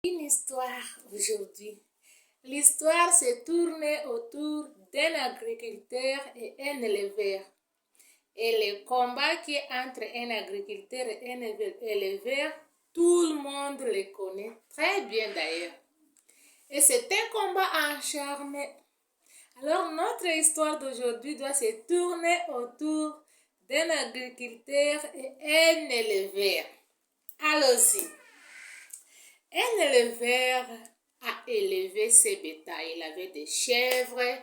Une histoire aujourd'hui. L'histoire se tournait autour d'un agriculteur et un éleveur. Et le combat qui est entre un agriculteur et un éleveur, tout le monde le connaît très bien d'ailleurs. Et c'est un combat acharné. Alors notre histoire d'aujourd'hui doit se tourner autour d'un agriculteur et un éleveur. Allons-y. Un éleveur a élevé ses bétails. Il avait des chèvres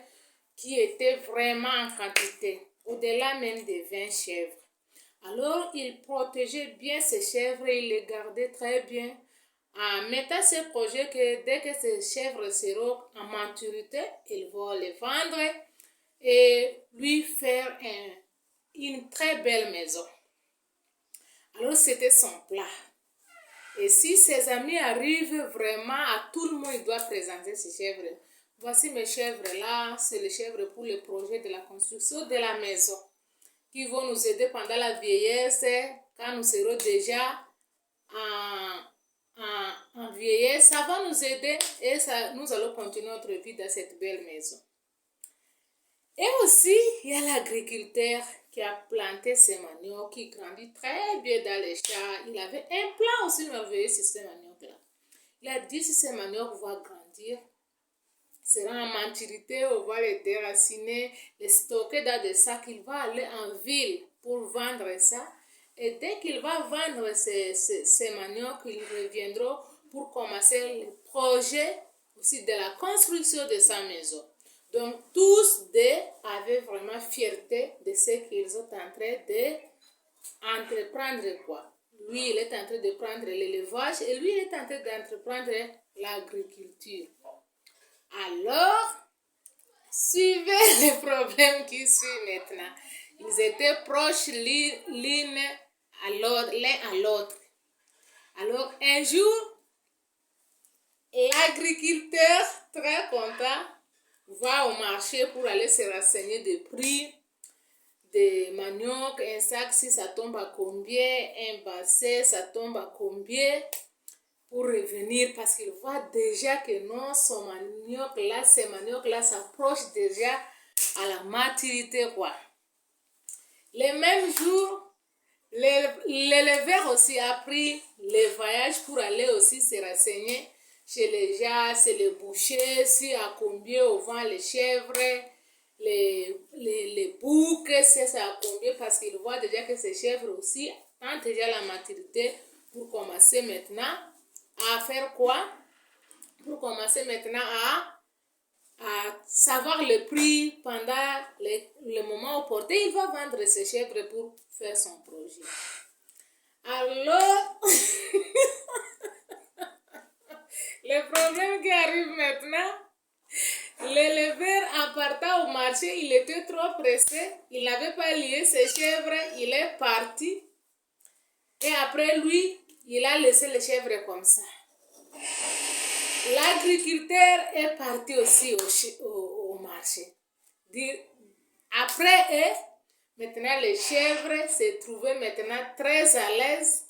qui étaient vraiment en quantité, au-delà même de 20 chèvres. Alors, il protégeait bien ses chèvres et il les gardait très bien, en mettant ce projet que dès que ces chèvres seront en maturité, il va les vendre et lui faire une très belle maison. Alors, c'était son plan. Et si ses amis arrivent vraiment, à tout le monde, il doit présenter ses chèvres. Voici mes chèvres là, c'est les chèvres pour le projet de la construction de la maison, qui vont nous aider pendant la vieillesse, quand nous serons déjà en vieillesse, ça va nous aider et nous allons continuer notre vie dans cette belle maison. Et aussi, il y a l'agriculteur qui a planté ses maniocs, qui grandit très bien dans les champs. Il avait un plan aussi merveilleux sur ces maniocs-là. Il a dit, si ces maniocs vont grandir, seront en maturité, on va les déraciner, les stocker dans des sacs. Il va aller en ville pour vendre ça. Et dès qu'il va vendre ces maniocs, ils reviendront pour commencer le projet aussi de la construction de sa maison. Donc, tous deux avaient vraiment fierté de ce qu'ils sont en train d'entreprendre, quoi. Lui, il est en train de prendre l'élevage et lui, il est en train d'entreprendre l'agriculture. Alors, suivez les problèmes qui suivent maintenant. Ils étaient proches l'un à l'autre. Alors, un jour, l'agriculteur, très content, va au marché pour aller se renseigner des prix des maniocs, un sac si ça tombe à combien, un bassin ça tombe à combien, pour revenir parce qu'il voit déjà que non, ces maniocs-là s'approchent déjà à la maturité, quoi. Le même jour, l'éleveur aussi a pris le voyage pour aller aussi se renseigner chez les gens, c'est les bouchers, si à combien on vend les chèvres, les boucs, c'est à combien, parce qu'il voit déjà que ces chèvres aussi ont déjà la maturité pour commencer maintenant à faire quoi? Pour commencer maintenant à savoir le prix pendant le moment opportun. Il va vendre ses chèvres pour faire son projet. Alors, le problème qui arrive maintenant, l'éleveur en partant au marché, il était trop pressé, il n'avait pas lié ses chèvres, il est parti et après lui, il a laissé les chèvres comme ça. L'agriculteur est parti aussi au marché. Après eux, maintenant les chèvres se trouvaient maintenant très à l'aise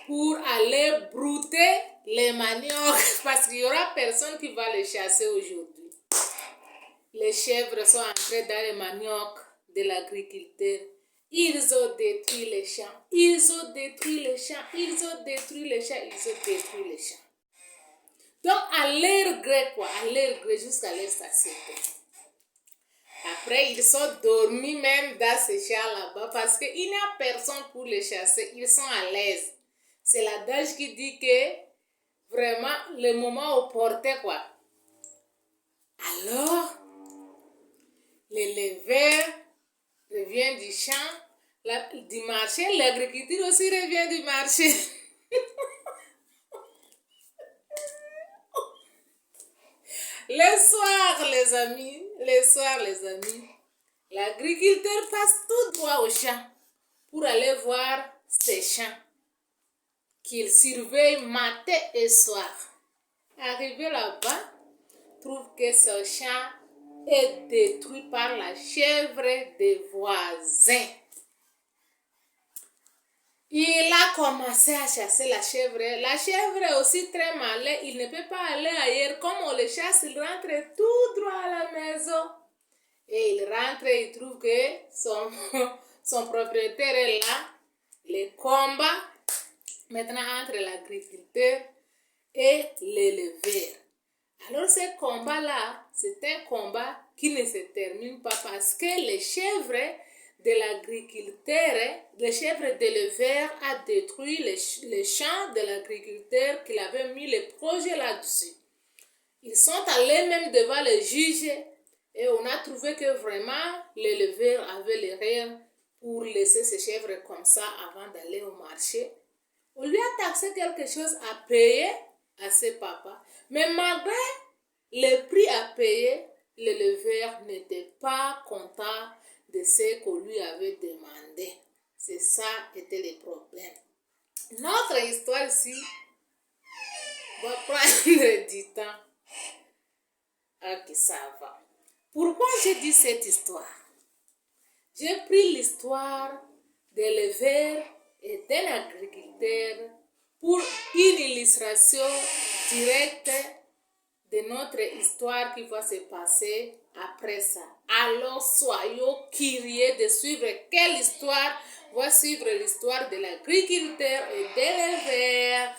pour aller brouter les maniocs parce qu'il n'y aura personne qui va les chasser aujourd'hui. Les chèvres sont entrées dans les maniocs de l'agriculteur. Ils ont détruit les champs. Ils ont détruit les champs. Ils ont détruit les champs. Ils ont détruit les champs. Donc, à leur gré, quoi. À leur gré, jusqu'à leur satiété. Après, ils sont dormis même dans ces champs là-bas parce qu'il n'y a personne pour les chasser. Ils sont à l'aise. C'est l'adage qui dit que vraiment, le moment opportun, quoi. Alors, l'éleveur revient du champ, du marché. L'agriculture aussi revient du marché. Le soir, les amis, l'agriculteur passe tout droit au champ pour aller voir ses champs qu'il surveille matin et soir. Arrivé là-bas, trouve que ce champ est détruit par la chèvre des voisins. Il a commencé à chasser la chèvre. La chèvre est aussi très malin. Il ne peut pas aller ailleurs. Comme on le chasse, il rentre tout droit à la maison. Et il rentre et il trouve que son propriétaire est là. Le combat maintenant entre l'agriculteur et l'éleveur. Alors ce combat-là, c'est un combat qui ne se termine pas parce que les chèvres de l'agriculteur, les chèvres de l'éleveur a détruit les champs de l'agriculteur qu'il avait mis le projet là-dessus. Ils sont allés même devant le juge et on a trouvé que vraiment l'éleveur avait l'erreur pour laisser ses chèvres comme ça avant d'aller au marché. On lui a taxé quelque chose à payer à ses papas. Mais malgré le prix à payer, l'éleveur n'était pas content de ce qu'on lui avait demandé. C'est ça était le problème. Notre histoire ici va prendre du temps. Ok, ça va. Pourquoi j'ai dit cette histoire? J'ai pris l'histoire de l'éleveur et d'un agriculteur pour une illustration directe de notre histoire qui va se passer après ça. Alors soyons curieux de suivre quelle histoire va suivre l'histoire de l'agriculteur et de l'éleveur.